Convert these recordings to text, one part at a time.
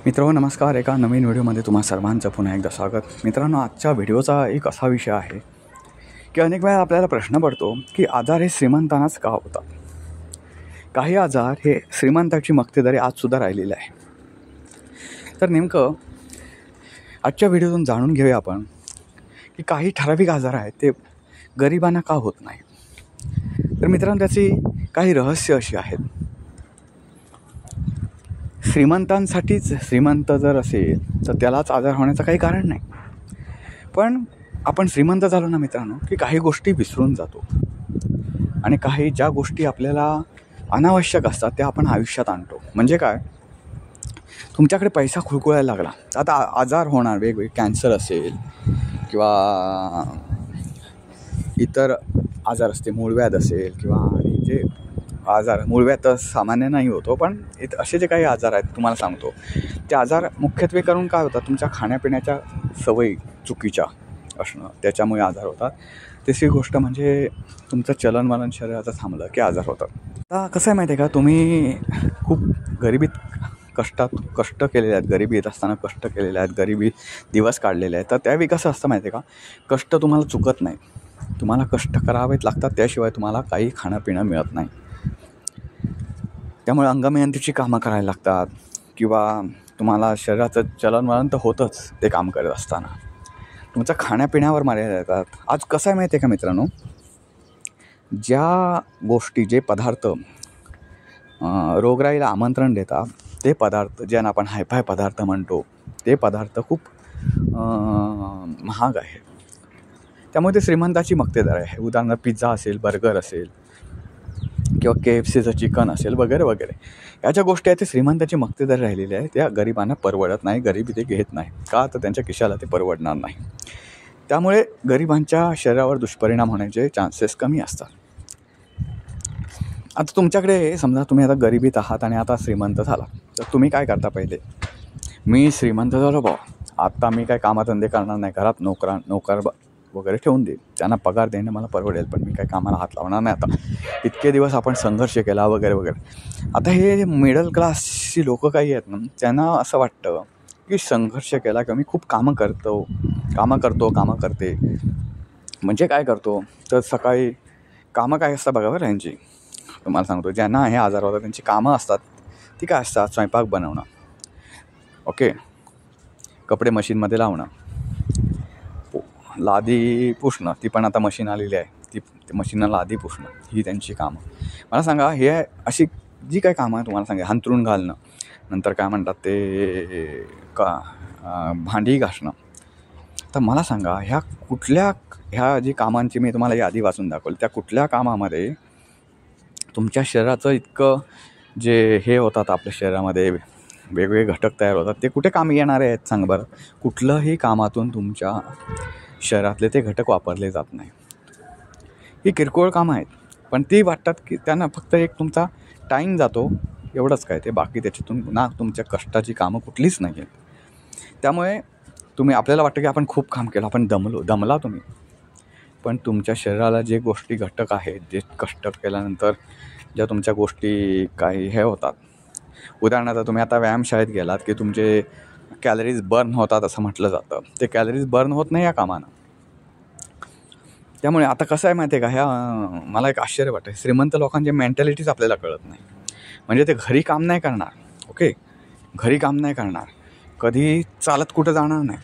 मित्रांनो नमस्कार. एका नवीन व्हिडिओमध्ये तुम्हा सर्वांचं पुन्हा एकदा स्वागत. मित्रांनो, आजच्या व्हिडिओचा एक असा विषय आहे की अनेक वेळा आपल्याला प्रश्न पडतो की आजार हे श्रीमंतांनाच का होतात. काही आजार हे श्रीमंताची मक्तेदारी आजसुद्धा राहिलेले आहे. तर नेमकं आजच्या व्हिडिओतून जाणून घेऊया आपण की काही ठराविक आजार आहेत ते गरिबांना का होत नाही. तर मित्रांनो, त्याची काही रहस्य अशी आहेत. श्रीमंतांसाठीच श्रीमंत जर असेल तर त्यालाच आजार होण्याचं काही कारण नाही. पण आपण श्रीमंत झालो ना मित्रांनो की काही गोष्टी विसरून जातो आणि काही ज्या गोष्टी आपल्याला अनावश्यक असतात त्या आपण आयुष्यात आणतो. म्हणजे काय, तुमच्याकडे पैसा खुळखुळायला लागला, आता आजार होणार वेगवेगळे, कॅन्सर असेल किंवा इतर आजार असते, मूळव्याध असेल किंवा जे आजार, मूळव्याध तर सामान्य नाही होतो, पण असे जे काही आजार आहेत तुम्हाला सांगतो, ते आजार मुख्यत्वे करून काय होतात, तुमच्या खाण्यापिण्याच्या सवयी चुकीच्या असणं, त्याच्यामुळे आजार होतात. तिसरी गोष्ट म्हणजे तुमचं चलनवलन शरीराचं थांबलं की आजार होतात. आता कसं आहे माहिती आहे का, तुम्ही खूप गरिबीत कष्ट केलेले आहेत, गरिबी येत असताना कष्ट केलेले आहेत, गरिबी दिवस काढलेले आहेत. तर त्यावेळी कसं असतं माहिती आहे का, कष्ट तुम्हाला चुकत नाही, तुम्हाला कष्ट करावेच लागतात, त्याशिवाय तुम्हाला काही खाणं पिणं मिळत नाही. त्यामुळे अंगमेहनतीची कामं करायला लागतात किंवा तुम्हाला शरीराचं चलनवलन तर होतंच ते काम करत असताना. तुमच्या खाण्यापिण्यावर मर्यादा येतात. आज कसं आहे माहिती आहे का मित्रांनो, ज्या गोष्टी, जे पदार्थ रोगराईला आमंत्रण देतात, ते पदार्थ ज्यांना आपण हायफाय पदार्थ म्हणतो, ते पदार्थ खूप महाग आहे. त्यामुळे ते श्रीमंताची मक्तेदारी आहे. उदाहरणार्थ पिझ्झा असेल, बर्गर असेल किंवा KFCचं चिकन असेल वगैरे वगैरे, याच्या गोष्टी आहेत ते श्रीमंताची मक्तेदारी राहिलेली आहे. त्या गरिबांना परवडत नाही, गरिबी ते घेत नाही का, तर त्यांच्या खिशाला ते परवडणार नाही. त्यामुळे गरिबांच्या शरीरावर दुष्परिणाम होण्याचे चान्सेस कमी असतात. आता तुमच्याकडे समजा तुम्ही आता गरिबीत आहात आणि आता श्रीमंत झाला, तर तुम्ही काय करता, पहिले मी श्रीमंत झालो भाऊ, आता मी काय कामधंदे करणार नाही, घरात नोकर वगैरे ठेवून देईल, त्यांना पगार देणं मला परवडेल, पण मी काही कामाला हात लावणार नाही. आता इतके दिवस आपण संघर्ष केला वगैरे वगैरे. आता हे मिडल क्लासची लोकं काही आहेत ना, त्यांना असं वाटतं की संघर्ष केला की मी खूप कामं करते. म्हणजे काय करतो, तर सकाळी कामं काय असतात बघा बरं यांची, तुम्हाला सांगतो, ज्यांना हे आजार होतात त्यांची कामं असतात ती काय असतात, स्वयंपाक बनवणं, ओके, कपडे मशीनमध्ये लावणं, लादी पुसणं, ती पण आता मशीन आलेली आहे, ती मशीनला लादी पुसणं, ही त्यांची कामं. मला सांगा, हे अशी जी काही कामं आहे तुम्हाला सांगा, अंथरूण घालणं, नंतर काय म्हणतात ते भांडी घासणं. तर मला सांगा, ह्या जी कामांची मी तुम्हाला यादी वाचून दाखवली, त्या कुठल्या कामामध्ये तुमच्या शरीराचं इतकं जे हे होतात, आपल्या शरीरामध्ये वेगवेगळे घटक तयार होतात, ते कुठे कामी येणारे आहेत सांग बरं. कुठलंही कामातून तुमच्या शरीरातले ते घटक वापरले जात नाही. ही किरकोळ कामं आहेत, पण ती वाटतात की त्यांना फक्त एक तुमचा टाईम जातो, एवढंच काय ते, बाकी त्याच्यातून ना तुमच्या कष्टाची कामं कुठलीच नाही आहेत. त्यामुळे आपल्याला वाटतं की आपण खूप काम केलं, आपण दमला तुम्ही, पण तुमच्या शरीराला जे गोष्टी घटक आहेत, जे कष्ट केल्यानंतर ज्या तुमच्या गोष्टी काही हे होतात, उदाहरणार्थ तुम्ही आता व्यायामशाळेत गेलात की तुमचे कॅलरीज बर्न होतात असं म्हटलं जातं, ते कॅलरीज बर्न होत नाही या कामानं. त्यामुळे आता कसं आहे माहिती आहे का, मला एक आश्चर्य वाटतं, श्रीमंत लोकांची मेंटॅलिटीच आपल्याला कळत नाही. म्हणजे ते घरी काम नाही करणार, ओके, घरी काम नाही करणार, कधी चालत कुठं जाणार नाही,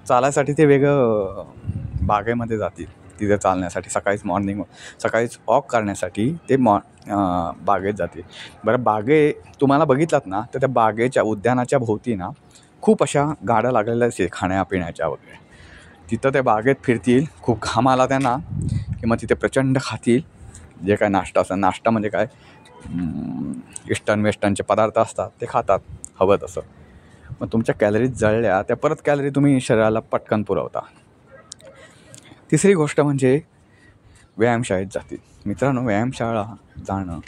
चालायसाठी ते वेगळं बागेमध्ये जातील, तिथे चालण्यासाठी, सकाळीच वॉक करण्यासाठी ते बागेत जातील. बरं, तुम्हाला बघितलात ना, तर त्या बागेच्या, उद्यानाच्या भोवती ना खूप अशा गाड्या लागलेल्या असतील खाण्यापिण्याच्या वगैरे, तिथं त्या बागेत फिरतील, खूप घाम आला त्यांना की मग तिथे प्रचंड खातील जे काय नाश्ता असतात. नाश्ता म्हणजे काय, ईस्टर्न वेस्टर्नचे पदार्थ असतात ते खातात हवं तसं. मग तुमच्या कॅलरीज जळल्या, त्या परत कॅलरी तुम्ही शरीराला पटकन पुरवता. तिसरी गोष्ट म्हणजे व्यायामशाळेत जातील. मित्रांनो, व्यायामशाळा जाणं,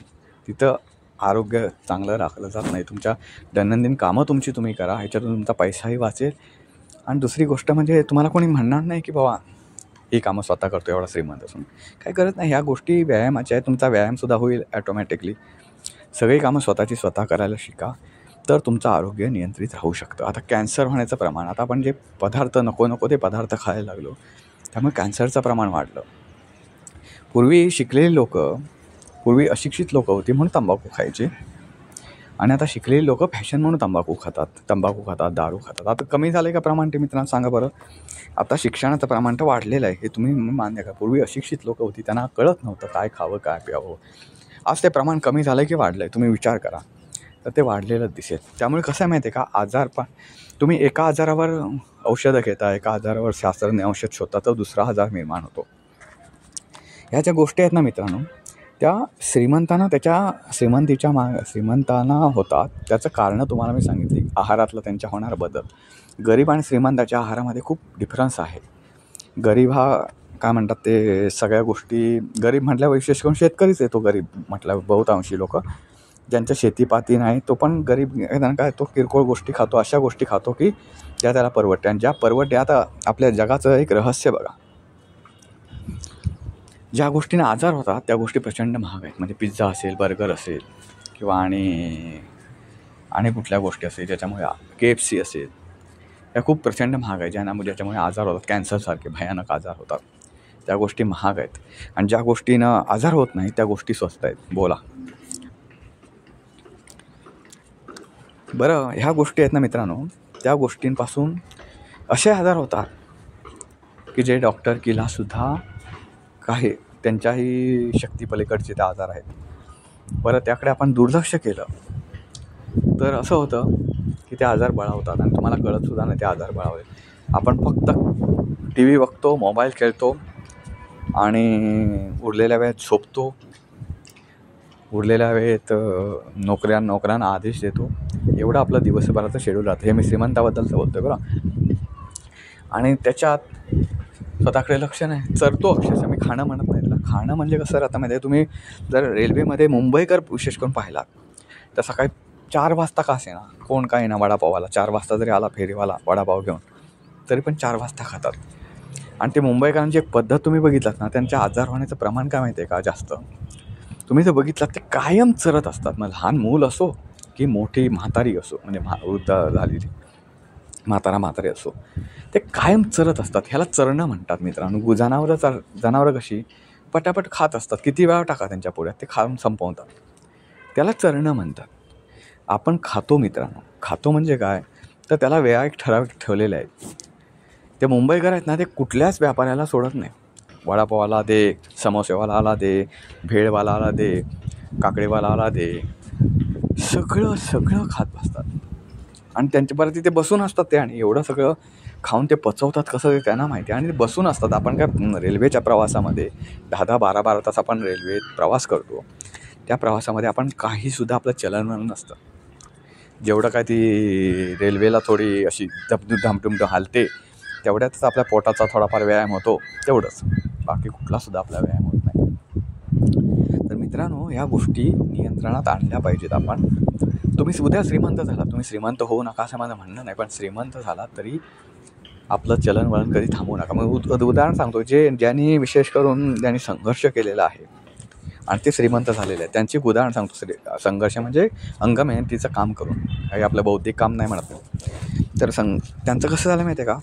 तिथं आरोग्य चांगलं राखलं जात नाही. तुमच्या दैनंदिन कामं तुम्ही करा, ह्याच्यातून तुमचा पैसाही वाचेल. आणि दुसरी गोष्ट म्हणजे तुम्हाला कोणी म्हणणार नाही की बाबा ही कामं स्वतः करतो एवढा श्रीमंत असून, काय करत नाही. ह्या गोष्टी व्यायामाच्या आहेत, तुमचा व्यायामसुद्धा होईल ॲटोमॅटिकली. सगळी कामं स्वतः करायला शिका. तर तुमचं आरोग्य नियंत्रित राहू शकतं. आता कॅन्सर होण्याचं प्रमाण, आता आपण जे पदार्थ नको ते पदार्थ खायला लागलो, त्यामुळे कॅन्सरचं प्रमाण वाढलं. पूर्वी अशिक्षित लोकं होती म्हणून तंबाखू खायचे, आणि आता शिकलेली लोकं फॅशन म्हणून तंबाखू खातात, दारू खातात. आता कमी झालं आहे का प्रमाण ते मित्रांनो सांगा बरं? आता शिक्षणाचं प्रमाण तर वाढलेलं आहे, हे तुम्ही मान्य करा. पूर्वी अशिक्षित लोकं होती, त्यांना कळत नव्हतं काय खावं काय प्यावं. आज ते प्रमाण कमी झालं आहे की वाढलं आहे? तुम्ही विचार करा, तर ते वाढलेलंच दिसेल. त्यामुळे कसं आहे माहिती आहे का, तुम्ही एका आजारावर औषधं घेता, एका आजारावर शास्त्रज्ञ औषध शोधता, तर दुसरा आजार निर्माण होतो. ह्या ज्या गोष्टी आहेत ना मित्रांनो, त्या श्रीमंतांना श्रीमंतांना होतात. त्याचं कारणं तुम्हाला मी सांगितली. आहारातलं त्यांच्या होणार बदल. गरीब आणि श्रीमंताच्या आहारामध्ये खूप डिफरन्स आहे. गरीब हा काय म्हणतात ते सगळ्या गोष्टी, गरीब म्हटल्यावर विशेष करून शेतकरीच येतो गरीब म्हटल्यावर. बहुतांशी लोक ज्यांच्या शेतीपाती नाही, तो पण गरीब काय, तो किरकोळ गोष्टी खातो, अशा गोष्टी खातो की ज्या त्याला परवडते. आणि ज्या परवडते, आता आपल्या जगाचं एक रहस्य बघा, ज्या गोष्टींना आजार होतात त्या गोष्टी प्रचंड महाग आहेत. म्हणजे पिझ्झा असेल, बर्गर असेल, किंवा आणि कुठल्या गोष्टी असेल, ज्याच्यामुळे KFC असेल, या खूप प्रचंड महाग आहे. ज्याच्यामुळे आजार होतात, कॅन्सरसारखे भयानक आजार होतात, त्या गोष्टी महाग आहेत. आणि ज्या गोष्टीनं आजार होत नाही त्या गोष्टी स्वस्त आहेत. बोला बरं. ह्या गोष्टी आहेत ना मित्रांनो, त्या गोष्टींपासून असे आजार होतात की जे डॉक्टर किलासुद्धा काही त्यांच्याही शक्तीपलीकडचे ते आजार आहेत. बरं, त्याकडे आपण दुर्लक्ष केलं तर असं होतं की ते आजार बळावतात आणि तुम्हाला कळतसुद्धा नाही ते आजार बळावले. आपण फक्त TV बघतो, मोबाईल खेळतो आणि उरलेल्या वेळेत झोपतो, उरलेल्या वेळेत नोकऱ्यांना आदेश देतो. एवढं आपलं दिवसभराचं शेड्यूल राहतं. हे मी श्रीमंताबद्दलचं बोलतो आहे बरं. आणि त्याच्यात स्वतःकडे लक्ष नाही, चरतो अक्षरशः. मी खाणं म्हणत नाही त्याला. खाणं म्हणजे कसं राहतं माहिती आहे? तुम्ही जर रेल्वेमध्ये मुंबईकर विशेष करून पाहिलात तर सकाळी 4 वाजता का असेना, कोण काय ना वडापावाला 4 वाजता जरी आला फेरीवाला वडापाव घेऊन, तरी पण 4 वाजता खातात. आणि ते मुंबईकरांची एक पद्धत तुम्ही बघितलात ना, त्यांच्या आजार होण्याचं प्रमाण काय माहिती आहे का जास्त? तुम्ही जर बघितलात ते कायम चरत असतात. मग लहान मूल असो की मोठी म्हातारी असो, म्हणजे वृद्ध झालेली म्हातारी असो, ते कायम चरत असतात. ह्याला चरणं म्हणतात मित्रांनो. जनावरं कशी पटापट खात असतात, किती वेळा टाका त्यांच्या पोळ्यात, ते खाऊन संपवतात. त्याला चरणं म्हणतात. आपण खातो मित्रांनो. खातो म्हणजे काय, तर त्याला वेळा एक ठराविक ठेवलेल्या आहेत. ते मुंबईकर आहेत ना, ते कुठल्याच व्यापाऱ्याला सोडत नाही. वडापावाला दे, समोसेवाला दे, भेळवाला दे, काकडेवाला दे, सगळं खात बसतात. आणि त्यांच्या परत तिथे बसून असतात ते. आणि एवढं सगळं खाऊन ते पचवतात कसं ते त्यांना माहिती आहे. आणि ते बसून असतात. आपण काय रेल्वेच्या प्रवासामध्ये 10-10, 12-12 तास आपण रेल्वेत प्रवास करतो. त्या प्रवासामध्ये आपण काहीसुद्धा आपलं चलनवलन नसतं. जेवढं काय ती रेल्वेला थोडी अशी धामटुम हालते, तेवढ्यातच आपल्या पोटाचा थोडाफार व्यायाम होतो, तेवढंच. बाकी कुठलासुद्धा आपला व्यायाम होत नाही. तर मित्रांनो, ह्या गोष्टी नियंत्रणात आणल्या पाहिजेत आपण. तुम्ही उद्या श्रीमंत झाला, तुम्ही श्रीमंत होऊ नका असं माझं म्हणणं नाही, पण श्रीमंत झाला तरी आपलं चलनवलन कधी थांबवू नका. मग उदाहरण सांगतो, ज्यांनी विशेष करून ज्यांनी संघर्ष केलेला आहे आणि ते श्रीमंत झालेले आहेत, त्यांची उदाहरण सांगतो. संघर्ष म्हणजे अंगमेहनतीचं काम करून, काही आपलं बौद्धिक काम नाही म्हणत. तर त्यांचं कसं झालं माहिती आहे का,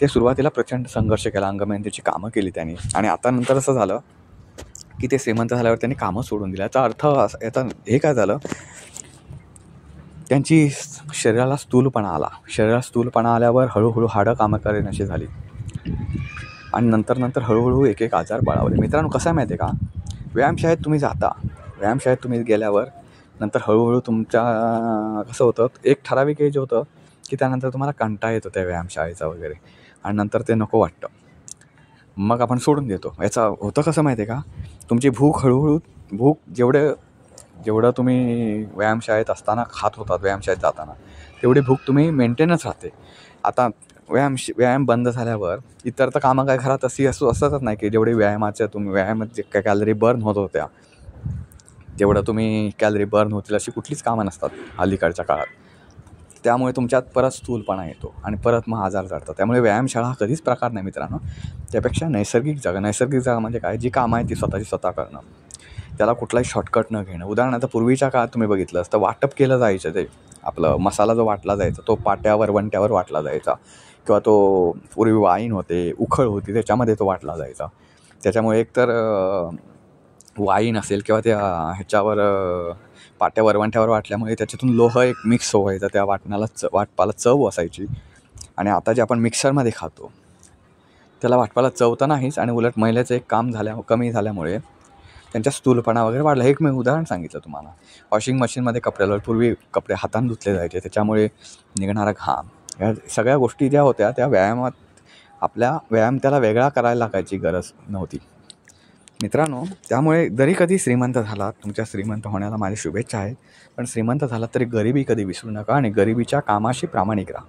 ते सुरुवातीला प्रचंड संघर्ष केला, अंगमेहनतीची कामं केली त्यांनी. आणि आता नंतर असं झालं की ते श्रीमंत झाल्यावर त्यांनी कामं सोडून दिली. याचा अर्थ हे काय झालं, त्यांची शरीराला स्थूलपणा आल्यावर हळूहळू हाडं कामं करेनाशी झाली. आणि नंतर हळूहळू एक आजार बळावले. मित्रांनो, कसं आहे माहिती आहे का, व्यायामशाळेत तुम्ही जाता, व्यायामशाळेत तुम्ही गेल्यावर नंतर हळूहळू तुमच्या कसं होतं, एक ठराविक एज होतं की त्यानंतर तुम्हाला कंटाळा येतो त्या व्यायामशाळेचा वगैरे, आणि नंतर ते नको वाटतं, मग आपण सोडून देतो. याचा होतं कसं माहिती आहे का, तुमची भूक जेवढं तुम्ही व्यायामशाळेत असताना खात होतात, व्यायामशाळेत जाताना तेवढी भूक तुम्ही मेंटेनच राहते. आता व्यायाम बंद झाल्यावर इतर तर कामं काय घरात असतच नाही की व्यायामात जे काय कॅलरी बर्न होत होत्या, जेवढं तुम्ही कॅलरी बर्न होतील अशी कुठलीच कामं नसतात अलीकडच्या काळात. त्यामुळे तुमच्यात परत स्थूलपणा येतो आणि परत मग आजार चढतात. त्यामुळे व्यायामशाळा हा कधीच प्रकार नाही मित्रांनो. त्यापेक्षा नैसर्गिक जागा म्हणजे काय, जी कामं आहे ती स्वतः करणं, त्याला कुठलाही शॉर्टकट न घेणं. उदाहरणार्थ पूर्वीच्या काळात तुम्ही बघितलं असतं, वाटप केलं जायचं ते आपलं मसाला जो वाटला जायचा तो पाट्यावर वंट्यावर वाटला जायचा, किंवा तो पूर्वी वाईन होते, उखळ होती, त्याच्यामध्ये तो वाटला जायचा. त्याच्यामुळे एकतर वाईन असेल किंवा त्या ह्याच्यावर पाट्यावर वंट्यावर वाटल्यामुळे त्याच्यातून लोह एक मिक्स व्हायचा, त्या वाटपाला चव असायची. आणि आता जे आपण मिक्सरमध्ये खातो त्याला वाटपाला चव तर नाहीच, आणि उलट महिलेचं एक काम कमी झाल्यामुळे त्यांच्या स्थूलपणा वगैरे वाढला. एक मी उदाहरण सांगितलं तुम्हाला, वॉशिंग मशीनमध्ये कपड्याला पूर्वी कपडे हाताने धुतले जायचे, त्याच्यामुळे निघणारा घाम, ह्या सगळ्या गोष्टी ज्या होत्या त्या व्यायाम त्याला वेगळा करायला लागायची गरज नव्हती मित्रांनो. त्यामुळे जरी कधी श्रीमंत झालात, तुमच्या श्रीमंत होण्याला माझ्या शुभेच्छा आहेत, पण श्रीमंत झालात तरी गरिबी कधी विसरू नका, आणि गरिबीच्या कामाशी प्रामाणिक राहा.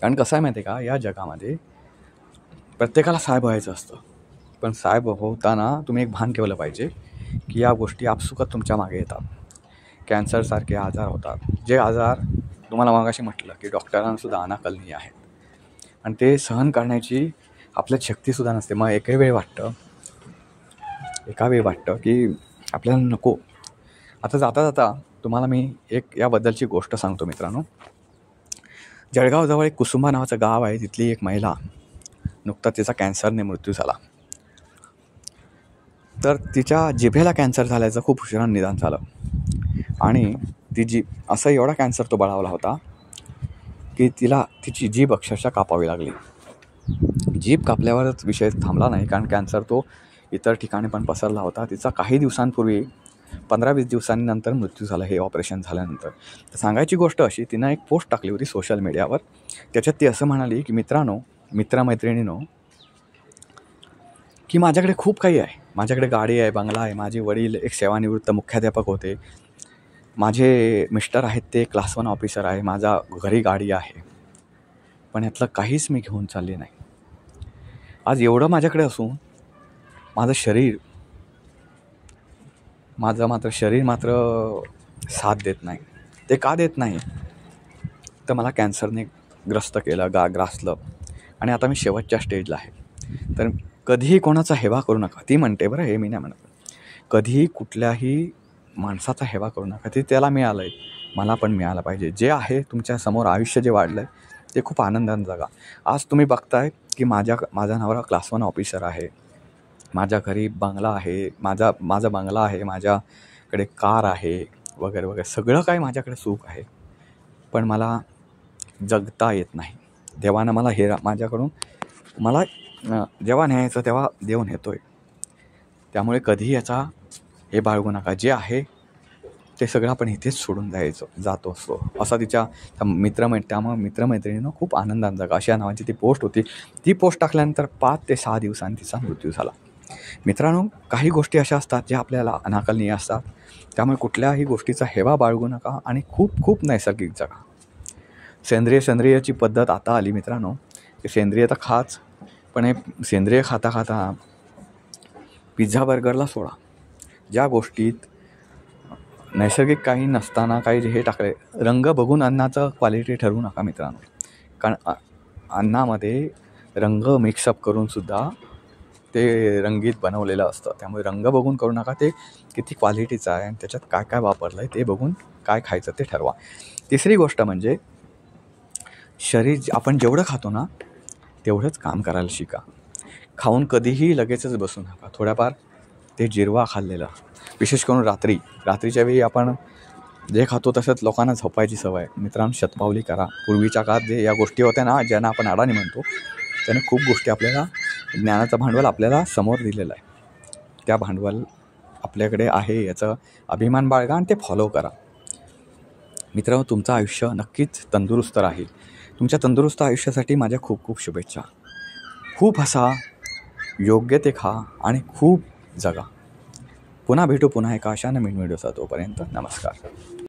कारण कसं आहे माहिती आहे का, या जगामध्ये प्रत्येकाला साहेब व्हायचं असतं, पण साहेब होताना तुम्ही एक भान ठेवलं पाहिजे की या गोष्टी आपसुकच तुमच्या मागे येतात. कॅन्सरसारखे आजार होतात, जे आजार तुम्हाला मगाशी म्हटलं की डॉक्टरांनासुद्धा अनाकलनीय आहेत, आणि ते सहन करण्याची आपल्यात शक्तीसुद्धा नसते. मग एका वेळी वाटतं की आपल्याला नको. आता जाता तुम्हाला मी एक याबद्दलची गोष्ट सांगतो मित्रांनो. जळगावजवळ एक कुसुंबा नावाचं गाव आहे, तिथली एक महिला, नुकताच तिचा कॅन्सरने मृत्यू झाला. तर तिच्या जिभेला कॅन्सर झाल्याचं खूप उशिरानं निदान झालं, आणि ती असा एवढा कॅन्सर तो बळावला होता की तिची जीभ अक्षरशः कापावी लागली. जीभ कापल्यावरच विषय थांबला नाही, कारण कॅन्सर तो इतर ठिकाणी पण पसरला होता. तिचा काही दिवसांपूर्वी 15-20 दिवसांनंतर मृत्यू झाला, हे ऑपरेशन झाल्यानंतर. तर सांगायची गोष्ट अशी, तिनं एक पोस्ट टाकली होती सोशल मीडियावर. त्याच्यात ती असं म्हणाली की मित्रमैत्रिणींनो, की माझ्याकडे खूप काही आहे, माझ्याकडे गाडी आहे, बंगला आहे, माझे वडील एक सेवानिवृत्त मुख्याध्यापक होते, माझे मिस्टर आहेत ते क्लास 1 ऑफिसर आहे, माझा घरी गाडी आहे, पण यातलं काहीच मी घेऊन चालले नाही. आज एवढं माझ्याकडे असून माझं शरीर मात्र साथ देत नाही. ते का देत नाही, तर मला कॅन्सरने ग्रासलं, आणि आता मी शेवटच्या स्टेजला आहे. तर कधीही कोणाचा हेवा करू नका. ती म्हणते बरं, हे मी नाही म्हणत. कधीही कुठल्याही माणसाचा हेवा करू नका. ते त्याला मिळालं आहे, मला पण मिळालं पाहिजे. जे आहे तुमच्यासमोर आयुष्य जे वाढलं आहे ते खूप आनंदाने जगा. आज तुम्ही बघताय की माझा नवरा क्लास 1 ऑफिसर आहे, माझ्या घरी बंगला आहे, माझा बंगला आहे, माझ्याकडे कार आहे वगैरे वगैरे, सगळं काही माझ्याकडे सुख आहे, पण मला जगता येत नाही. देवानं मला माझ्याकडून मला जेव्हा न्यायचं तेव्हा देऊन येतो आहे. त्यामुळे कधीही याचा हे बाळगू नका. जे आहे ते सगळं आपण इथेच सोडून जातो असतो, असा त्यामुळे मित्रमैत्रिणीनं खूप आनंदाने जगा, अशा नावाची ती पोस्ट होती. ती पोस्ट टाकल्यानंतर 5 ते 6 दिवसांनी तिचा मृत्यू झाला. मित्रांनो, काही गोष्टी अशा असतात ज्या आपल्याला अनाकलनीय असतात, त्यामुळे कुठल्याही गोष्टीचा हेवा बाळगू नका, आणि खूप खूप नैसर्गिक जगा. सेंद्रियची पद्धत आता आली मित्रांनो, सेंद्रिय तर खाच, पण हे सेंद्रिय खाता पिझ्झा बर्गरला सोडा. ज्या गोष्टीत नैसर्गिक काही नसताना काही हे टाकले, रंग बघून अन्नाचं क्वालिटी ठरवू नका मित्रांनो, कारण अन्नामध्ये रंग मिक्सअप करूनसुद्धा ते रंगीत बनवलेलं असतं. त्यामुळे रंग बघून करू नका, ते किती क्वालिटीचं आहे आणि त्याच्यात काय काय वापरलं आहे ते बघून काय खायचं ते ठरवा. तिसरी गोष्ट म्हणजे आपण जेवढं खातो ना तेवढंच काम करायला शिका. खाऊन कधीही लगेचच बसू नका. थोड्याफार ते जिरवा खाल्लेलं, विशेष करून रात्रीच्या वेळी आपण जे खातो तसंच लोकांना झोपायची सवय. मित्रांनो, शतपावली करा. पूर्वीच्या काळात जे या गोष्टी होत्या ना, ज्यांना आपण अडाणी म्हणतो, त्याने खूप गोष्टी आपल्याला, ज्ञानाचं भांडवल आपल्याला समोर दिलेलं आहे. त्या भांडवल आपल्याकडे आहे याचा अभिमान बाळगा आणि ते फॉलो करा. मित्रांनो, तुमचं आयुष्य नक्कीच तंदुरुस्त राहील. तुमच्या तंदुरुस्त आयुष्यासाठी माझ्या खूप खूप शुभेच्छा. खूप हसा, योग्य ते खा आणि खूप जगा. पुन्हा भेटू पुन्हा एका अशा नवीन व्हिडिओचा. तोपर्यंत नमस्कार.